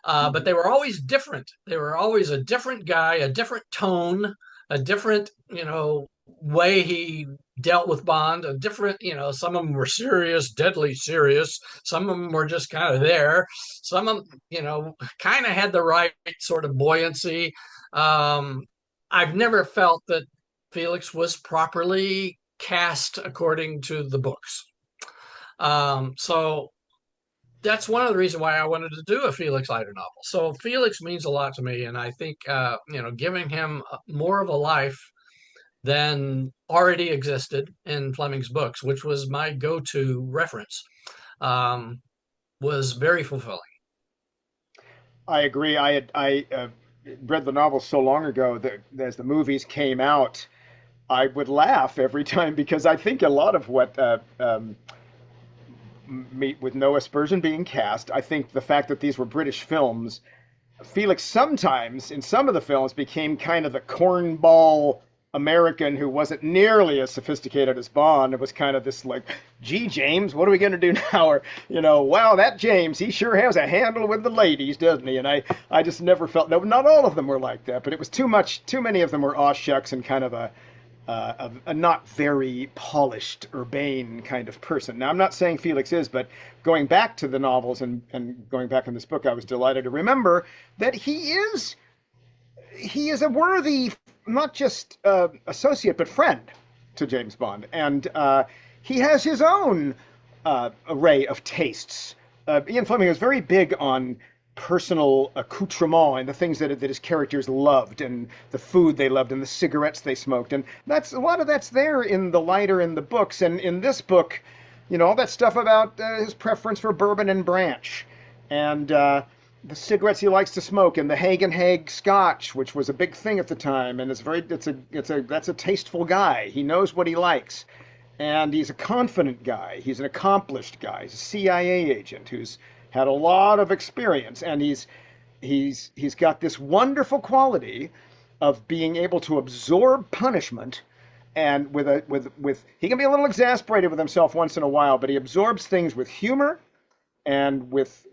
Speaker 1: but they were always different. They were always a different guy, a different tone, a different, way he dealt with Bond, a different, some of them were serious, deadly serious. Some of them were just kind of there. Some of them, kind of had the right sort of buoyancy. I've never felt that Felix was properly cast according to the books. So that's one of the reasons why I wanted to do a Felix Leiter novel. So Felix means a lot to me, and I think giving him more of a life than already existed in Fleming's books, which was my go-to reference, was very fulfilling.
Speaker 2: I agree. I read the novel so long ago that as the movies came out, I would laugh every time because I think a lot of what with no aspersion being cast, I think the fact that these were British films, Felix sometimes in some of the films became kind of the cornball American who wasn't nearly as sophisticated as Bond. It was kind of this like, gee, James, what are we going to do now? Or, wow, that James, he sure has a handle with the ladies, doesn't he? And I just never felt, no, not all of them were like that, but it was too many of them were aw shucks and kind of a not very polished, urbane kind of person. Now, I'm not saying Felix is, but going back to the novels and going back in this book, I was delighted to remember that he is a worthy, not just associate, but friend to James Bond. And he has his own array of tastes. Ian Fleming was very big on personal accoutrement and the things that his characters loved and the food they loved and the cigarettes they smoked. And that's a lot of that's there in the Leiter in the books. And in this book, all that stuff about his preference for bourbon and branch and the cigarettes he likes to smoke and the Hagen Hag Scotch, which was a big thing at the time. And that's a tasteful guy. He knows what he likes. And he's a confident guy. He's an accomplished guy. He's a CIA agent who's had a lot of experience, and he's got this wonderful quality of being able to absorb punishment, and with he can be a little exasperated with himself once in a while, but he absorbs things with humor and with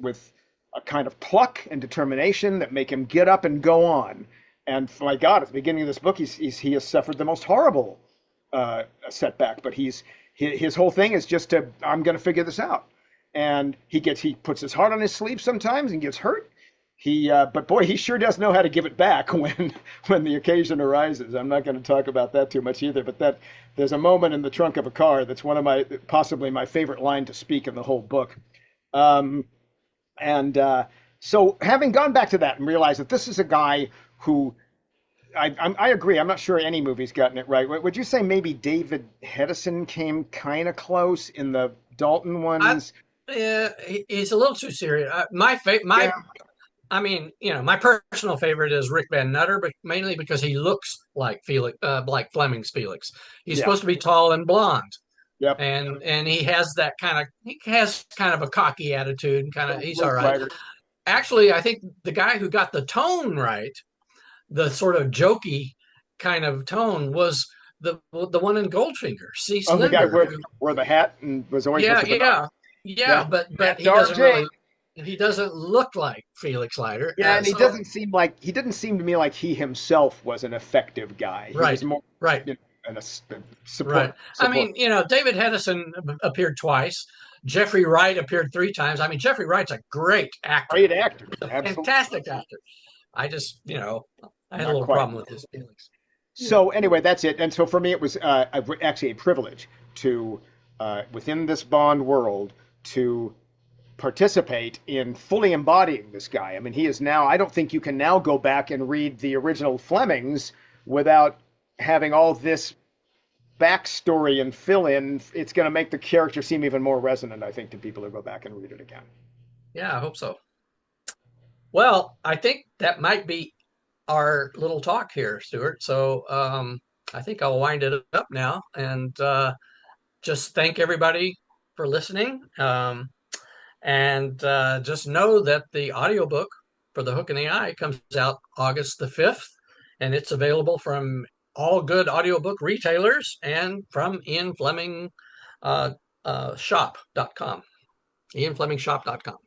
Speaker 2: a kind of pluck and determination that make him get up and go on. And my God, at the beginning of this book, he has suffered the most horrible setback, but his whole thing is just I'm going to figure this out. And he puts his heart on his sleeve sometimes and gets hurt. But boy, he sure does know how to give it back when the occasion arises. I'm not going to talk about that too much either, but there's a moment in the trunk of a car that's possibly my favorite line to speak in the whole book. So having gone back to that and realized that this is a guy who I agree. I'm not sure any movie's gotten it right. Would you say maybe David Hedison came kind of close in the Dalton ones?
Speaker 1: he's a little too serious. My
Speaker 2: Yeah,
Speaker 1: I mean, my personal favorite is Rick Van Nutter, but mainly because he looks like Felix, like Fleming's Felix. He's
Speaker 2: yeah,
Speaker 1: supposed to be tall and blonde,
Speaker 2: yep.
Speaker 1: and he has kind of a cocky attitude, and kind of he's all
Speaker 2: Little
Speaker 1: right.
Speaker 2: swagger.
Speaker 1: Actually, I think the guy who got the tone right, the sort of jokey kind of tone, was the one in Goldfinger, C.
Speaker 2: Oh, the guy
Speaker 1: Slender.
Speaker 2: wore the hat and was always
Speaker 1: Yeah,
Speaker 2: with the binoc.
Speaker 1: yeah, yeah,
Speaker 2: Yeah,
Speaker 1: but
Speaker 2: that's
Speaker 1: he doesn't
Speaker 2: RJ.
Speaker 1: really, he doesn't look like Felix Leiter.
Speaker 2: Yeah, and
Speaker 1: So
Speaker 2: he didn't seem to me like he himself was an effective guy. He was
Speaker 1: right,
Speaker 2: more,
Speaker 1: right,
Speaker 2: you know, a
Speaker 1: right. I
Speaker 2: support.
Speaker 1: mean, David Hedison appeared twice. Jeffrey Wright appeared three times. I mean, Jeffrey Wright's a great actor.
Speaker 2: Great actor,
Speaker 1: He's a
Speaker 2: absolutely.
Speaker 1: fantastic actor. I just, I had a
Speaker 2: Not
Speaker 1: little
Speaker 2: quite.
Speaker 1: problem with his Felix.
Speaker 2: So anyway, that's it. And so for me, it was actually a privilege to, within this Bond world, to participate in fully embodying this guy. I mean, he is now, I don't think you can now go back and read the original Flemings without having all this backstory and fill in. It's going to make the character seem even more resonant, I think, to people who go back and read it again.
Speaker 1: Yeah, I hope so. Well, I think that might be our little talk here, Stuart. So I think I'll wind it up now and just thank everybody for listening. And just know that the audiobook for The Hook and the Eye comes out August the 5th, and it's available from all good audiobook retailers and from Ian Fleming shop.com, ianflemingshop.com.